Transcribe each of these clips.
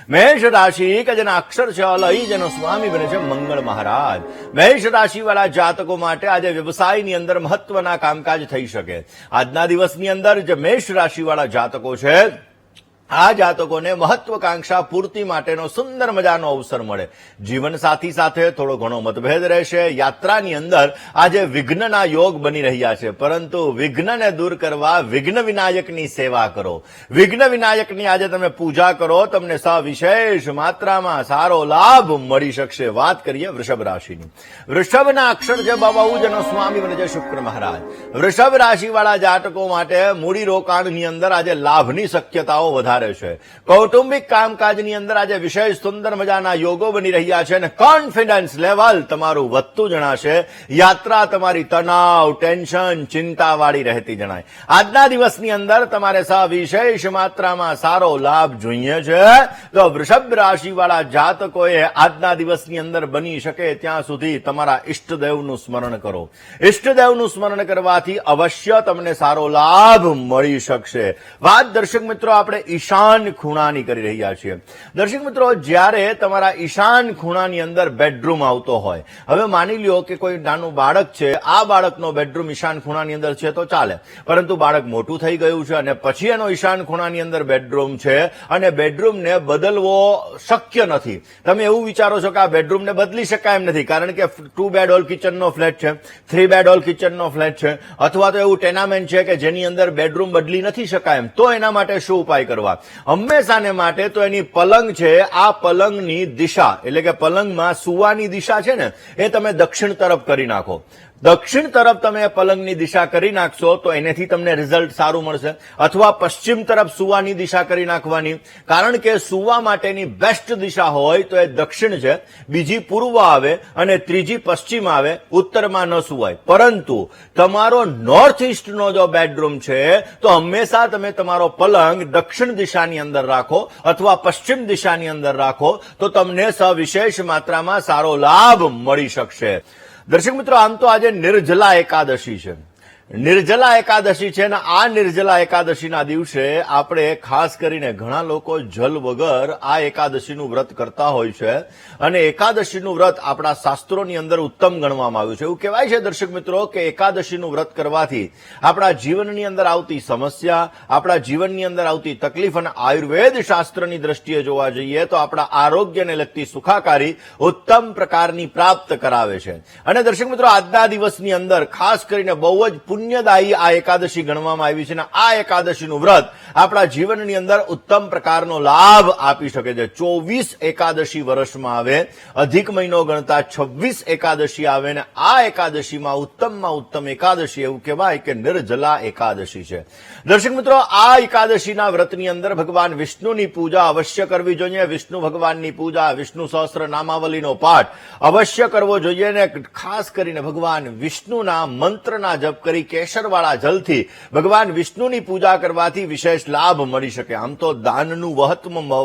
મેષ રાશિ કે જેના અક્ષર છે અલઈ, જેનો સ્વામી બને છે મંગળ મહારાજ. મેષ રાશિ વાળા જાતકો માટે આજે વ્યવસાયની અંદર મહત્વના કામકાજ થઈ શકે. આજના દિવસની અંદર જે મેષ રાશિ વાળા જાતકો છે, આ જાતકોને મહત્વકાંક્ષા પૂર્તિ માટેનો સુંદર મજાનો અવસર મળે. જીવનસાથી સાથે થોડો ઘણો મતભેદ રહેશે. યાત્રાની અંદર આજે વિઘ્નના યોગ બની રહ્યા છે, પરંતુ વિઘ્નને દૂર કરવા વિઘ્ન વિનાયકની સેવા કરો. વિઘ્ન વિનાયકની આજે તમે પૂજા કરો, તમને સવિશેષ માત્રામાં સારો લાભ મળી શકશે. વાત કરીએ વૃષભ રાશિની. વૃષભના અક્ષર છે બહુ, જેનો સ્વામી બને છે શુક્ર મહારાજ. વૃષભ રાશિ વાળા જાતકો માટે મૂડી રોકાણની અંદર આજે લાભની શક્યતાઓ વધારે છે. કૌટુંબિક કામકાજની અંદર આજે વિશેષ સુંદર મજાના યોગો બની રહ્યા છે અને કોન્ફિડન્સ લેવલ તમારું વધતું જણાશે. યાત્રા તમારી તણાવ, ટેન્શન, ચિંતાવાળી રહેતી જણાય. આજના દિવસની અંદર તમારે સવિશેષ માત્રામાં સારો લાભ જોઈએ છે, તો વૃષભ રાશિ વાળા જાતકોએ આજના દિવસની અંદર બની શકે ત્યાં સુધી તમારા ઈષ્ટદેવનું સ્મરણ કરો. ઈષ્ટદેવનું સ્મરણ કરવાથી અવશ્ય તમને સારો લાભ મળી શકશે. વાત દર્શક મિત્રો આપણે ઈશાન ખૂણાની કરી રહ્યા છીએ. દર્શક મિત્રો, જ્યારે તમારા ઈશાન ખૂણાની અંદર બેડરૂમ આવતો હોય, હવે માની લ્યો કે કોઈ નાનું બાળક છે, આ બાળકનો બેડરૂમ ઈશાન ખૂણાની અંદર છે તો ચાલે, પરંતુ બાળક મોટું થઈ ગયું છે અને પછી એનો ઈશાન ખૂણાની અંદર બેડરૂમ છે અને બેડરૂમને બદલવો શક્ય નથી. તમે એવું વિચારો છો કે આ બેડરૂમને બદલી શકાય એમ નથી, કારણ કે 2 બેડ હોલ કિચનનો ફ્લેટ છે, 3 બેડ હોલ કિચનનો ફ્લેટ છે, અથવા તો એવું ટેનામેન્ટ છે કે જેની અંદર બેડરૂમ બદલી નથી શકાય એમ, તો એના માટે શું ઉપાય કરવા? હંમેશાને માટે તો એની પલંગ છે, આ પલંગની દિશા એટલે કે પલંગમાં સુવાની દિશા છે ને, એ તમે દક્ષિણ તરફ કરી નાખો. દક્ષિણ તરફ તમે પલંગની દિશા કરી નાખશો તો એનેથી તમને રિઝલ્ટ સારું મળશે. અથવા પશ્ચિમ તરફ સુવાની દિશા કરી નાખવાની, કારણ કે સુવા માટેની બેસ્ટ દિશા હોય તો એ દક્ષિણ છે, બીજી પૂર્વ આવે અને ત્રીજી પશ્ચિમ આવે. ઉત્તરમાં ન સુવાય. પરંતુ તમારો નોર્થ ઈસ્ટનો જો બેડરૂમ છે તો હંમેશા તમે તમારો પલંગ દક્ષિણ દિશાની અંદર રાખો અથવા પશ્ચિમ દિશાની અંદર રાખો, તો તમને સવિશેષ માત્રામાં સારો લાભ મળી શકશે. દર્શક મિત્રો, આમ તો આજે નિર્જલા એકાદશી છે. નિર્જલા એકાદશી છે અને આ નિર્જલા એકાદશીના દિવસે આપણે ખાસ કરીને ઘણા લોકો જલ વગર આ એકાદશીનું વ્રત કરતા હોય છે અને એકાદશીનું વ્રત આપણા શાસ્ત્રોની અંદર ઉત્તમ ગણવામાં આવ્યું છે. એવું કહેવાય છે દર્શક મિત્રો કે એકાદશીનું વ્રત કરવાથી આપણા જીવનની અંદર આવતી સમસ્યા, આપણા જીવનની અંદર આવતી તકલીફ અને આયુર્વેદ શાસ્ત્રની દ્રષ્ટિએ જોવા જઈએ તો આપણા આરોગ્યને લગતી સુખાકારી ઉત્તમ પ્રકારની પ્રાપ્ત કરાવે છે. અને દર્શક મિત્રો, આજના દિવસની અંદર ખાસ કરીને બહુ જ પુણ્યદાયી આ એકાદશી ગણવામાં આવી છે અને આ એકાદશીનું વ્રત આપણા જીવનની અંદર ઉત્તમ પ્રકારનો લાભ આપી શકે છે. 24 એકાદશી વર્ષમાં આવે, અધિક મહિનો ગણતા 26 એકાદશી આવે અને આ એકાદશીમાં ઉત્તમમાં ઉત્તમ એકાદશી એવું કહેવાય કે નિર્જલા એકાદશી છે. દર્શક મિત્રો, આ એકાદશીના વ્રતની અંદર ભગવાન વિષ્ણુની પૂજા અવશ્ય કરવી જોઈએ. વિષ્ણુ ભગવાનની પૂજા, વિષ્ણુ સહસ્ત્ર નામાવલીનો પાઠ અવશ્ય કરવો જોઈએ અને ખાસ કરીને ભગવાન વિષ્ણુના મંત્રના જપ કરી કેસરવાળા જલથી ભગવાન વિષ્ણુની પૂજા કરવાથી વિશેષ લાભ મળી શકે. આમ તો દાનનું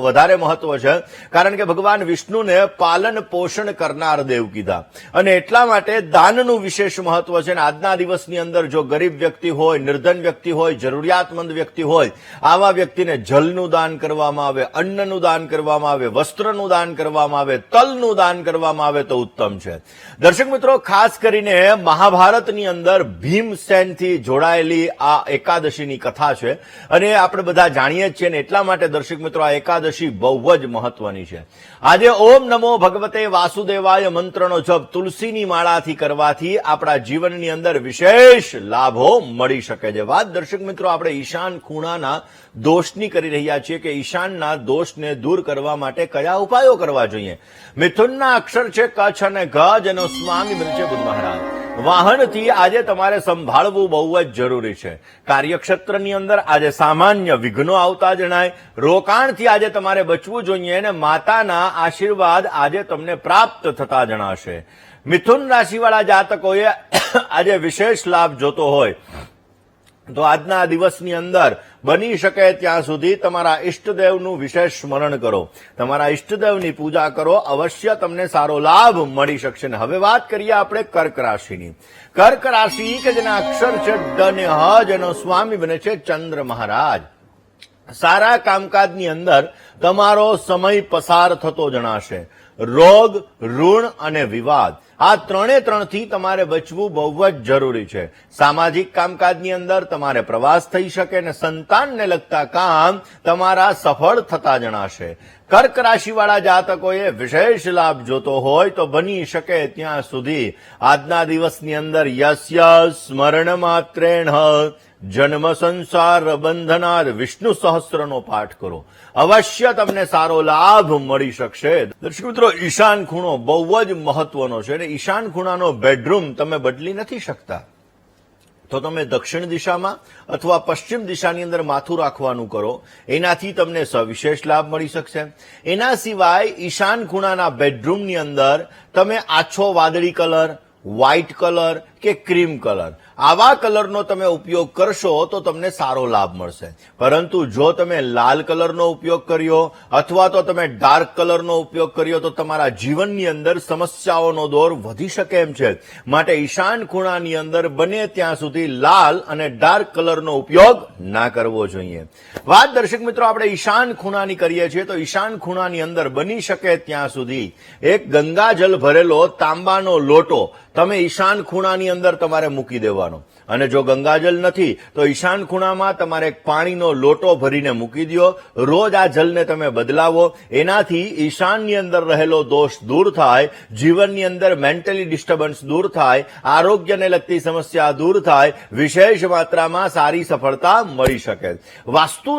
વધારે મહત્વ છે, કારણ કે ભગવાન વિષ્ણુને પાલન પોષણ કરનાર દેવ કીધા અને એટલા માટે દાનનું વિશેષ મહત્વ છે. અને આજના દિવસની અંદર જો ગરીબ વ્યક્તિ હોય, નિર્ધન વ્યક્તિ હોય, જરૂરિયાતમંદ વ્યક્તિ હોય, આવા વ્યક્તિને જલનું દાન કરવામાં આવે, અન્નનું દાન કરવામાં આવે, વસ્ત્રનું દાન કરવામાં આવે, તલનું દાન કરવામાં આવે તો ઉત્તમ છે. દર્શક મિત્રો, ખાસ કરીને મહાભારતની અંદર ભીમસેનથી જોડાયેલી આ એકાદશીની કથા છે અને આપણે બધા જાણીએ છીએ ને એટલા માટે દર્શક મિત્રો આ એકાદશી બહુ જ મહત્વની છે. આજે ઓમ નમો ભગવતે વાસુદેવાય મંત્રનો જપ તુલસીની માળાથી કરવાથી આપણા જીવનની અંદર વિશેષ લાભો મળી શકે છે. વાત દર્શક મિત્રો આપણે ઈશાન ખૂણાના દોષની કરી રહ્યા છીએ કે ઈશાનના દોષને દૂર કરવા માટે કયા ઉપાયો કરવા જોઈએ. મિથુનના અક્ષર છે કચ્છ અને ગ, જેનો સ્વામી બને છે બુધ મહારાજ. વાહનથી આજે તમારે સંભાળવું બહુ જ જરૂરી છે. કાર્યક્ષેત્રની અંદર આજે સામાન્ય વિઘ્નો આવતા જણાય. રોકાણથી આજે તમારે બચવું જોઈએ અને માતાના આશીર્વાદ આજે તમને પ્રાપ્ત થતા જણાશે. મિથુન રાશિવાળા જાતકોએ આજે વિશેષ લાભ જોતો હોય તો આજના દિવસની અંદર બની શકે ત્યાં સુધી તમારા ઈષ્ટદેવનું વિશેષ સ્મરણ કરો, તમારા ઈષ્ટદેવની પૂજા કરો, અવશ્ય તમને સારો લાભ મળી શકશે. હવે વાત કરીએ આપણે કર્ક રાશિની. કર્ક રાશિ કે જેના અક્ષર છે ડ ને હ, જેનો સ્વામી બને છે ચંદ્ર મહારાજ. સારા કામકાજની અંદર તમારો સમય પસાર થતો જણાશે. રોગ, ઋણ અને વિવાદ આ ત્રણેથી તમારે બચવું બહુ જ જરૂરી છે. સામાજિક કામકાજની અંદર તમારે પ્રવાસ થઈ શકે અને સંતાનને લગતા કામ તમારા સફળ થતા જણાશે. કર્ક રાશિવાળા જાતકોએ વિશેષ લાભ જોતો હોય તો બની શકે ત્યાં સુધી આજના દિવસની અંદર યસ્ય સ્મરણ માત્રેણ જન્મ સંસાર બંધનાદ વિષ્ણુ સહસ્રનો પાઠ કરો. અવશ્ય તમને સારો લાભ મળી શકશે. દર્શક મિત્રો, ઈશાન ખૂણો બહુ જ મહત્વનો છે અને ઈશાન ખૂણાનો બેડરૂમ તમે બદલી નથી શકતા. તો તમે દક્ષિણ દિશામાં અથવા પશ્ચિમ દિશાની અંદર માથું રાખવાનું કરો, એનાથી તમને સવિશેષ લાભ મળી શકશે. એના સિવાય ઈશાન ખૂણાના બેડરૂમની અંદર તમે આછો વાદળી કલર, વ્હાઇટ કલર કે ક્રીમ કલર આવા કલરનો તમે ઉપયોગ કરશો તો તમને સારો લાભ મળશે. પરંતુ જો તમે લાલ કલરનો ઉપયોગ કર્યો અથવા તો તમે ડાર્ક કલરનો ઉપયોગ કર્યો તો તમારા જીવનની અંદર સમસ્યાઓનો દોર વધી શકે એમ છે. માટે ઈશાન ખૂણાની અંદર બને ત્યાં સુધી લાલ અને ડાર્ક કલરનો ઉપયોગ ના કરવો જોઈએ. વાત દર્શક મિત્રો આપણે ઈશાન ખૂણાની કરીએ છીએ તો ઈશાન ખૂણાની અંદર બની શકે ત્યાં સુધી એક ગંગાજલ ભરેલો તાંબાનો લોટો તમે ઈશાન ખૂણાની અંદર તમારે મૂકી દેવાનો. અને જો ગંગાજલ નથી તો ઈશાન ખૂણામાં તમારે પાણીનો લોટો ભરીને મૂકી દો. રોજ આ જલને તમે બદલાવો. એનાથી ઈશાનની અંદર રહેલો દોષ દૂર થાય, જીવનની અંદર મેન્ટલી ડિસ્ટર્બન્સ દૂર થાય, આરોગ્યને લગતી સમસ્યા દૂર થાય, વિશેષ માત્રામાં સારી સફળતા મળી શકે. વાસ્તુ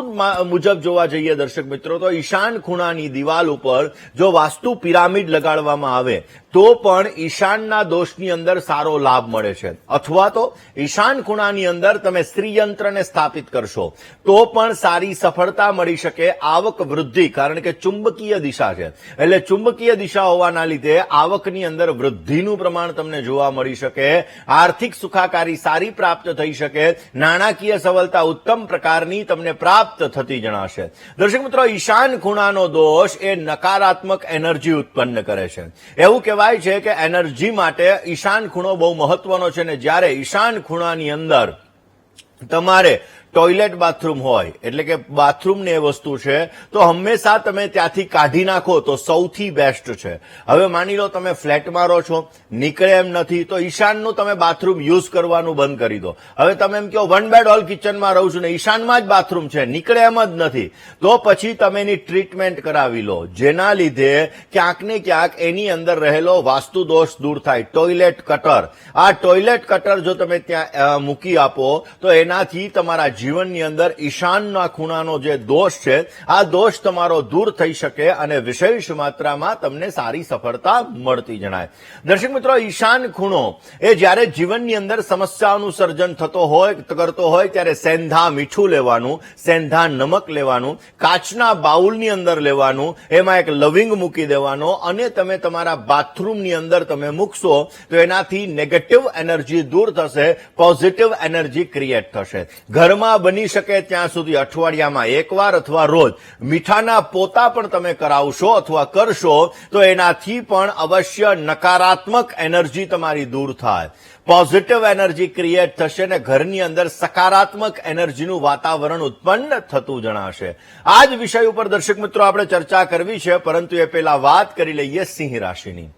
મુજબ જોવા જઈએ દર્શક મિત્રો તો ઈશાન ખૂણાની દિવાલ ઉપર જો વાસ્તુ પિરામિડ લગાડવામાં આવે તો પણ ઈશાનના દોષની અંદર સારો લાભ મળે છે. અથવા તો ઈશાન ખૂણાની અંદર તમે શ્રીયંત્રને સ્થાપિત કરશો તો પણ સારી સફળતા મળી શકે, આવક વૃદ્ધિ, કારણ કે ચુંબકીય દિશા છે એટલે ચુંબકીય દિશા હોવાના લીધે આવકની અંદર વૃદ્ધિનું પ્રમાણ તમને જોવા મળી શકે, આર્થિક સુખાકારી સારી પ્રાપ્ત થઈ શકે, નાણાકીય સફળતા ઉત્તમ પ્રકારની તમને પ્રાપ્ત થતી જણાશે. દર્શક મિત્રો, ઈશાન ખૂણાનો દોષ એ નકારાત્મક એનર્જી ઉત્પન્ન કરે છે. એવું કહેવાય છે કે એનર્જી માટે ઈશાન ખૂણો બહુ મહત્વનો છે અને જ્યારે ઈશાન ખૂણાની અંદર તમારે ટોયલેટ બાથરૂમ હોય એટલે કે બાથરૂમની એ વસ્તુ છે તો હંમેશા તમે ત્યાંથી કાઢી નાખો તો સૌથી બેસ્ટ છે. હવે માની લો તમે ફ્લેટમાં રહો છો, નીકળે એમ નથી તો ઈશાનનું તમે બાથરૂમ યુઝ કરવાનું બંધ કરી દો. હવે તમે એમ કહો વન બેડ હોલ કિચનમાં રહું છું ને ઈશાનમાં જ બાથરૂમ છે, નીકળે એમ જ નથી, તો પછી તમે એની ટ્રીટમેન્ટ કરાવી લો, જેના લીધે ક્યાંક ને ક્યાંક એની અંદર રહેલો વાસ્તુ દોષ દૂર થાય. ટોયલેટ કટર, આ ટોયલેટ કટર જો તમે ત્યાં મૂકી આપો તો એનાથી તમારા જીવનની અંદર ઈશાનના ખૂણાનો જે દોષ છે આ દોષ તમારો દૂર થઈ શકે અને વિશેષ માત્રામાં તમને સારી સફળતા મળતી જણાય. દર્શક મિત્રો, ઈશાન ખૂણો એ જ્યારે જીવનની અંદર સમસ્યાઓનું સર્જન કરતો હોય ત્યારે સેંધા મીઠું લેવાનું, સેંધા નમક લેવાનું, કાચના બાઉલની અંદર લેવાનું, એમાં એક લવિંગ મૂકી દેવાનો અને તમે તમારા બાથરૂમની અંદર તમે મૂકશો તો એનાથી નેગેટિવ એનર્જી દૂર થશે, પોઝિટિવ એનર્જી ક્રિએટ થશે. ઘરમાં બની શકે ત્યાં સુધી અઠવાડિયામાં એકવાર અથવા રોજ મીઠાના પોતા પણ તમે કરાવશો અથવા કરશો તો એનાથી પણ અવશ્ય નકારાત્મક એનર્જી તમારી દૂર થાય, પોઝિટિવ એનર્જી ક્રિએટ થશે અને ઘરની અંદર સકારાત્મક એનર્જીનું વાતાવરણ ઉત્પન્ન થતું જણાશે. આ જ વિષય ઉપર દર્શક મિત્રો આપણે ચર્ચા કરવી છે, પરંતુ એ પહેલા વાત કરી લઈએ સિંહ રાશિની.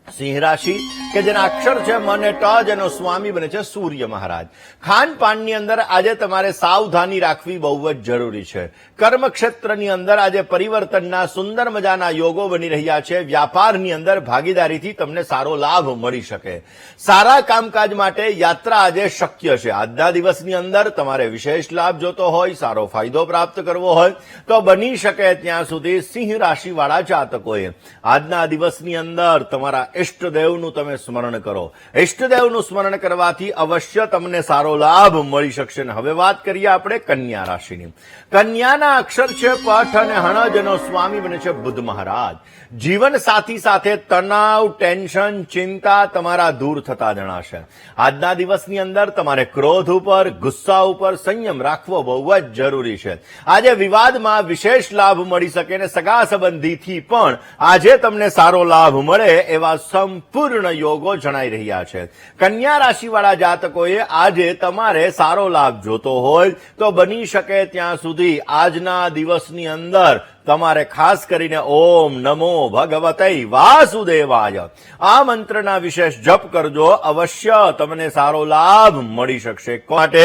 સિંહ રાશિ કે જેના અક્ષર છે મ અને ટ, જેનો સ્વામી બને છે સૂર્ય મહારાજ. ખાનપાનની અંદર આજે તમારે સાવધાની રાખવી બહુ જ જરૂરી છે. કર્મક્ષેત્રની અંદર આજે પરિવર્તનના સુંદર મજાના યોગો બની રહ્યા છે. વ્યાપારની અંદર ભાગીદારીથી તમને સારો લાભ મળી શકે. સારા કામકાજ માટે યાત્રા આજે શક્ય છે. આજના દિવસની અંદર તમારે વિશેષ લાભ જોતો હોય, સારો ફાયદો પ્રાપ્ત કરવો હોય તો બની શકે ત્યાં સુધી સિંહ રાશિવાળા જાતકોએ આજના દિવસની અંદર તમારા ઇષ્ટદેવનું તમે સ્મરણ કરો. ઇષ્ટદેવનું સ્મરણ કરવાથી અવશ્ય તમને સારો લાભ મળી શકશે. હવે વાત કરીએ આપણે કન્યા રાશિની. કન્યાના અક્ષર છે પઠ અને હણ, જેનો સ્વામી બને છે બુધ મહારાજ. જીવન સાથી સાથે તણાવ, ટેન્શન, ચિંતા તમારા દૂર થતા જણાશે. આજના દિવસની અંદર તમારે ક્રોધ ઉપર, ગુસ્સા ઉપર સંયમ રાખવો બહુ જ જરૂરી છે. આજે વિવાદમાં વિશેષ લાભ મળી શકે અને સગા સંબંધીથી પણ આજે તમને સારો લાભ મળે એવા સંપૂર્ણ યોગો જણાઈ રહ્યા છે. કન્યા રાશિવાળા જાતકોએ આજે તમારે સારો લાભ જોતો હોય તો બની શકે ત્યાં સુધી આજના દિવસની અંદર તમારે ખાસ કરીને ઓમ નમો ભગવતે વાસુદેવાય આ મંત્રના વિશેષ જપ કરજો. અવશ્ય તમને સારો લાભ મળી શકશે. માટે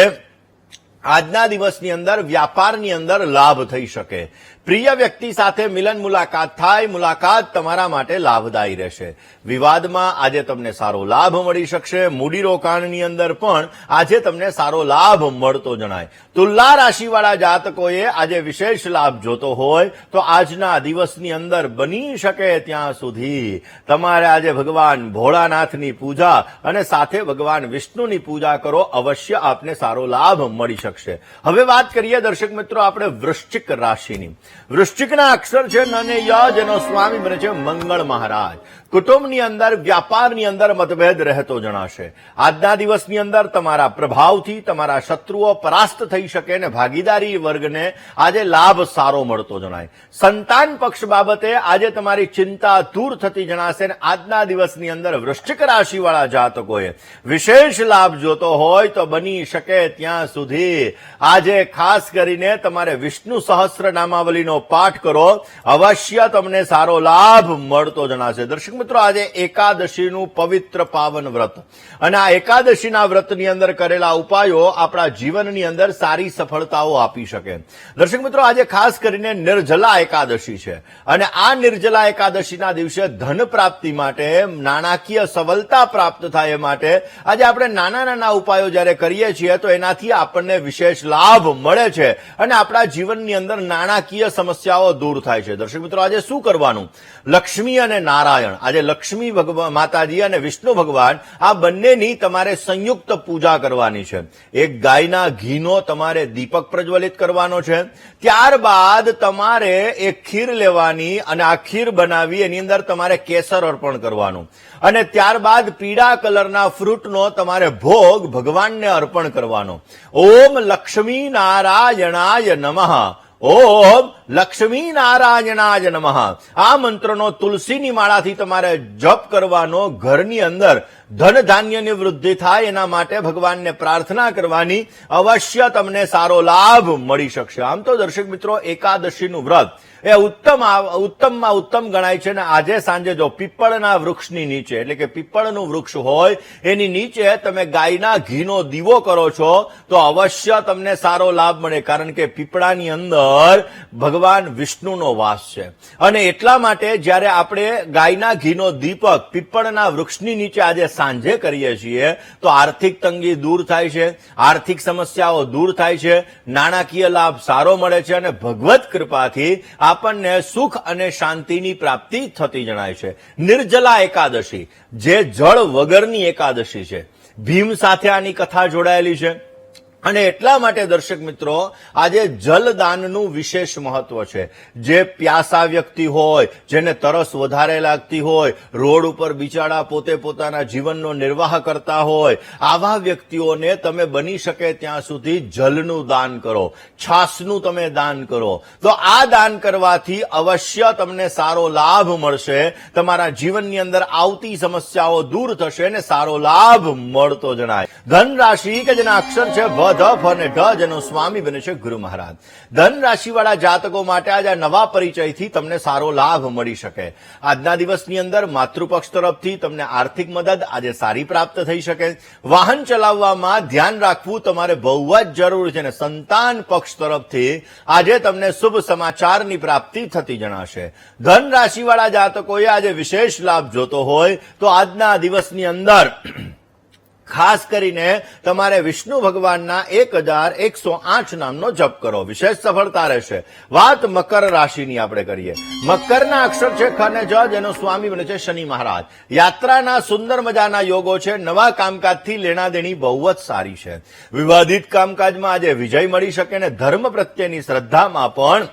આજના દિવસની અંદર વ્યાપારની અંદર લાભ થઈ શકે. પ્રિય વ્યક્તિ સાથે મિલન મુલાકાત થાય. મુલાકાત તમારા માટે લાભદાયી રહેશે. વિવાદમાં આજે તમને સારો લાભ મળી શકશે. મૂડીરોકાણની અંદર પણ આજે તમને સારો લાભ મળતો જણાય. તુલા રાશિવાળા જાતકોએ આજે વિશેષ લાભ જોતો હોય તો આજના દિવસની અંદર બની શકે ત્યાં સુધી તમારે આજે ભગવાન ભોળાનાથની પૂજા અને સાથે ભગવાન વિષ્ણુની પૂજા કરો. અવશ્ય આપને સારો લાભ મળી શકશે. હવે વાત કરીએ દર્શક મિત્રો આપણે વૃશ્ચિક રાશિની. વૃશ્ચિકના અક્ષર છે ન અને ય, જેનો સ્વામી બને છે મંગળ મહારાજ. કુટુંબની અંદર વ્યાપારની અંદર મતભેદ રહેતો જણાશે. આજના દિવસની અંદર તમારા પ્રભાવથી તમારા શત્રુઓ પરાસ્ત થઈ શકે અને ભાગીદારી વર્ગને આજે લાભ સારો મળતો જણાય. સંતાન પક્ષ બાબતે આજે તમારી ચિંતા દૂર થતી જણાશે અને આજના દિવસની અંદર વૃશ્ચિક રાશિવાળા જાતકોએ વિશેષ લાભ જોતો હોય તો બની શકે ત્યાં સુધી આજે ખાસ કરીને તમારે વિષ્ણુ સહસ્ત્ર નામાવલીનો પાઠ કરો. અવશ્ય તમને સારો લાભ મળતો જણાશે. દર્શક મિત્રો આજે એકાદશીનું પવિત્ર પાવન વ્રત અને આ એકાદશીના વ્રતની અંદર કરેલા ઉપાયો આપણા જીવનની અંદર સારી સફળતાઓ આપી શકે. દર્શક મિત્રો આજે ખાસ કરીને નિર્જલા એકાદશી છે અને આ નિર્જલા એકાદશીના દિવસે ધન પ્રાપ્તિ માટે નાણાકીય સબળતા પ્રાપ્ત થાય માટે આજે આપણે નાના નાના ઉપાયો જ્યારે કરીએ છીએ તો એનાથી આપણને વિશેષ લાભ મળે છે અને આપણા જીવનની અંદર નાણાકીય સમસ્યાઓ દૂર થાય છે. દર્શક મિત્રો આજે શું કરવાનું? લક્ષ્મી અને નારાયણ, આજે લક્ષ્મી માતાજી અને વિષ્ણુ ભગવાન આ બંનેની તમારે સંયુક્ત પૂજા કરવાની છે. એક ગાયના ઘીનો તમારે દીપક પ્રજ્વલિત કરવાનો છે. ત્યારબાદ તમારે એક ખીર લેવાની અને આ ખીર બનાવી એની અંદર તમારે કેસર અર્પણ કરવાનું અને ત્યારબાદ પીળા કલરના ફ્રૂટનો તમારે ભોગ ભગવાનને અર્પણ કરવાનો. ઓમ લક્ષ્મી નારાયણાય નમઃ, ઓમ લક્ષ્મી નારાયણાય નમઃ આ મંત્રનો તુલસીની માળાથી તમારે જપ કરવાનો. ઘરની અંદર ધન ધાન્યની વૃદ્ધિ થાય એના માટે ભગવાનને પ્રાર્થના કરવાની. અવશ્ય તમને સારો લાભ મળી શકશે. આમ તો દર્શક મિત્રો એકાદશીનું વ્રત એ ઉત્તમમાં ઉત્તમ ગણાય છે. અને આજે સાંજે જો પીપળના વૃક્ષની નીચે એટલે કે પીપળનું વૃક્ષ હોય એની નીચે તમે ગાયના ઘીનો દીવો કરો છો તો અવશ્ય તમને સારો લાભ મળે. કારણ કે પીપળાની અંદર ભગવાન વિષ્ણુનો વાસ છે અને એટલા માટે જ્યારે આપણે ગાયના ઘીનો દીપક પીપળના વૃક્ષની નીચે આજે સાંજે કરીએ છીએ તો આર્થિક તંગી દૂર થાય છે, આર્થિક સમસ્યાઓ દૂર થાય છે, નાણાકીય લાભ સારો મળે છે અને ભગવત કૃપાથી આપણને સુખ અને શાંતિની પ્રાપ્તિ થતી જણાય છે. નિર્જલા એકાદશી જે જળ વગરની એકાદશી છે. ભીમ સાથે આની કથા જોડાયેલી છે અને એટલા માટે દર્શક મિત્રો આજે જલદાનનું વિશેષ મહત્વ છે. જે પ્યાસા વ્યક્તિ હોય, જેને તરસ વધારે લાગતી હોય, રોડ ઉપર બિચારા પોતે પોતાના જીવનનો નિર્વાહ કરતા હોય, આવા વ્યક્તિઓને તમે બની શકે ત્યાં સુધી જલનું દાન કરો, છાસનું તમે દાન કરો. તો આ દાન કરવાથી અવશ્ય તમને સારો લાભ મળશે. તમારા જીવનની અંદર આવતી સમસ્યાઓ દૂર થશે અને સારો લાભ મળતો જણાય. ધન રાશિ કે જેના અક્ષર છે ધ અને ઢ, જેનો સ્વામી બને છે ગુરુ મહારાજ. ધન રાશિવાળા જાતકો માટે આજે નવા પરિચયથી તમને સારો લાભ મળી શકે. આજના દિવસની અંદર માતૃપક્ષ તરફથી તમને આર્થિક મદદ આજે સારી પ્રાપ્ત થઈ શકે. વાહન ચલાવવામાં ધ્યાન રાખવું તમારે બહુ જ જરૂરી છે અને સંતાન પક્ષ તરફથી આજે તમને શુભ સમાચારની પ્રાપ્તિ થતી જણાશે. ધન રાશિવાળા જાતકોએ આજે વિશેષ લાભ જોતો હોય તો આજના દિવસની અંદર ખાસ કરીને તમારે વિષ્ણુ ભગવાનના 1108 નામનો જપ કરો. વિશેષ સફળતા રહેશે. વાત મકર રાશિની આપણે કરીએ. મકરના અક્ષર છે ખ અને જ, જેનો સ્વામી બને છે શનિ મહારાજ. યાત્રાના સુંદર મજાના યોગો છે. નવા કામકાજથી લેણાદેણી બહુ જ સારી છે. વિવાદિત કામકાજમાં આજે વિજય મળી શકે અને ધર્મ પ્રત્યેની શ્રદ્ધામાં પણ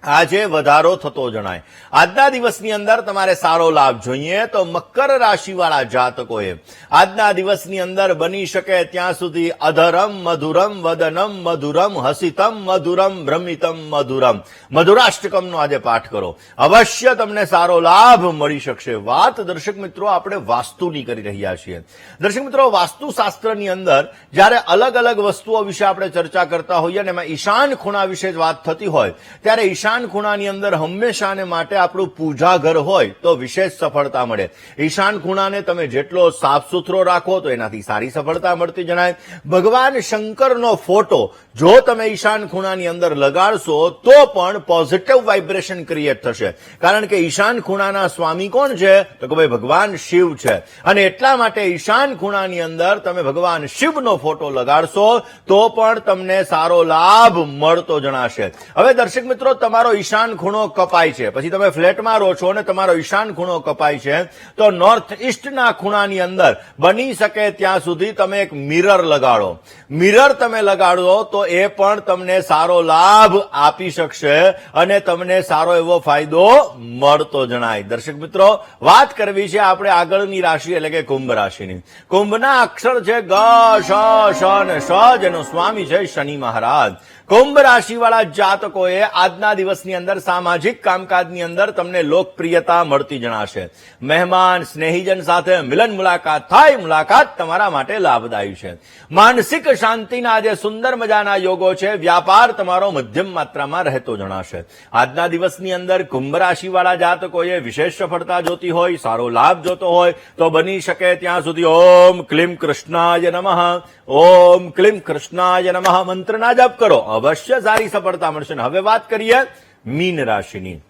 આજે વધારો થતો જણાય. આજના દિવસની અંદર તમારે સારો લાભ જોઈએ તો મકર રાશિવાળા જાતકોએ આજના દિવસની અંદર બની શકે ત્યાં સુધી અધરમ મધુરમ વદનમ મધુરમ હસિતમ મધુરમ ભ્રમિતમ મધુરમ મધુરાષ્ટકમનો આજે પાઠ કરો. અવશ્ય તમને સારો લાભ મળી શકશે. વાત દર્શક મિત્રો આપણે વાસ્તુની કરી રહ્યા છીએ. દર્શક મિત્રો, વાસ્તુશાસ્ત્રની અંદર જ્યારે અલગ અલગ વસ્તુઓ વિશે આપણે ચર્ચા કરતા હોઈએ અને એમાં ઈશાન ખૂણા વિશે જ વાત થતી હોય ત્યારે ઈશાન ખૂણાની અંદર હંમેશાને માટે આપણું પૂજા ઘર હોય તો વિશેષ સફળતા મળે. ઈશાન ખૂણાને તમે જેટલો સાફ સુથરો રાખો તો એનાથી સારી સફળતા મળતી જણાય. ભગવાન શંકરનો ફોટો જો તમે ઈશાન ખૂણાની અંદર લગાડશો તો પણ પોઝિટિવ વાઇબ્રેશન ક્રિએટ થશે. કારણ કે ઈશાન ખૂણાના સ્વામી કોણ છે? તો કે ભાઈ ભગવાન શિવ છે. અને એટલા માટે ઈશાન ખૂણાની અંદર તમે ભગવાન શિવનો ફોટો લગાડશો તો પણ તમને સારો લાભ મળતો જણાશે. હવે દર્શક મિત્રો, તમારો ઈશાન ખૂણો કપાય છે, પછી તમે ફ્લેટમાં રહો છો અને તમારો ઈશાન ખૂણો કપાય છે તો નોર્થ ઈસ્ટના ખૂણાની અંદર બની શકે ત્યાં સુધી તમે એક મિરર લગાડો. મિરર તમે લગાડો તો એ પણ તમને સારો લાભ આપી શકશે અને તમને સારો એવો ફાયદો મળતો જણાય. દર્શક મિત્રો, વાત કરવી છે આપણે આગળની રાશિ એટલે કે કુંભ રાશિની. કુંભના અક્ષર છે ગ, શ, શ અને શ, જેનો સ્વામી છે શનિ મહારાજ. કુંભ રાશિવાળા જાતકોએ આજના દિવસની અંદર સામાજિક કામકાજની અંદર તમને લોકપ્રિયતા મળતી જણાશે. મહેમાન સ્નેહીજન સાથે મિલન મુલાકાત થાય. મુલાકાત તમારા માટે લાભદાયી છે. માનસિક શાંતિના આજે સુંદર મજાના યોગો છે. વ્યાપાર તમારો મધ્યમ માત્રામાં રહેતો જણાશે. આજના દિવસની અંદર કુંભ રાશિવાળા જાતકોએ વિશેષ સફળતા જોતી હોય, સારો લાભ જોતો હોય તો બની શકે ત્યાં સુધી ઓમ ક્લીમ કૃષ્ણાય નમઃ, ઓમ ક્લીમ કૃષ્ણાય નમઃ મંત્રના જપ કરો. અવશ્ય સારી સફળતા મળશે. હવે વાત કરીએ મીન રાશિની.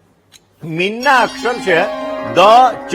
મીનના અક્ષર છે દ, ચ,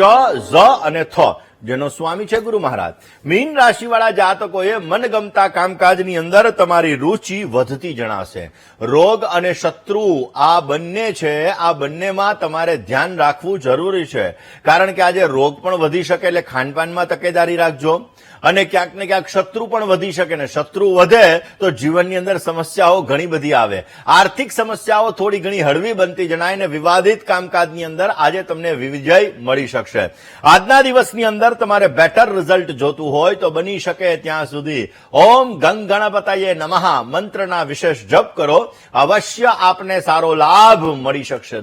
ઝ અને થ, જેનો સ્વામી છે ગુરુ મહારાજ. મીન રાશિવાળા જાતકોએ મનગમતા કામકાજની અંદર તમારી રુચિ વધતી જણાશે. રોગ અને શત્રુ આ બંને છે, આ બંનેમાં તમારે ધ્યાન રાખવું જરૂરી છે. કારણ કે આજે રોગ પણ વધી શકે એટલે ખાનપાનમાં તકેદારી રાખજો. અને ક્યાંક ને ક્યાંક શત્રુ પણ વધી શકે ને શત્રુ વધે તો જીવનની અંદર સમસ્યાઓ ઘણી બધી આવે. આર્થિક સમસ્યાઓ થોડી ઘણી હળવી બનતી જણાય ને વિવાદિત કામકાજની અંદર આજે તમને વિજય મળી શકશે. આજના દિવસની અંદર તમારે બેટર રિઝલ્ટ જોતું હોય તો બની શકે ત્યાં સુધી ઓમ ગંગ ગણપતયે નમઃ મંત્રના વિશેષ જપ કરો. અવશ્ય આપને સારો લાભ મળી શકશે.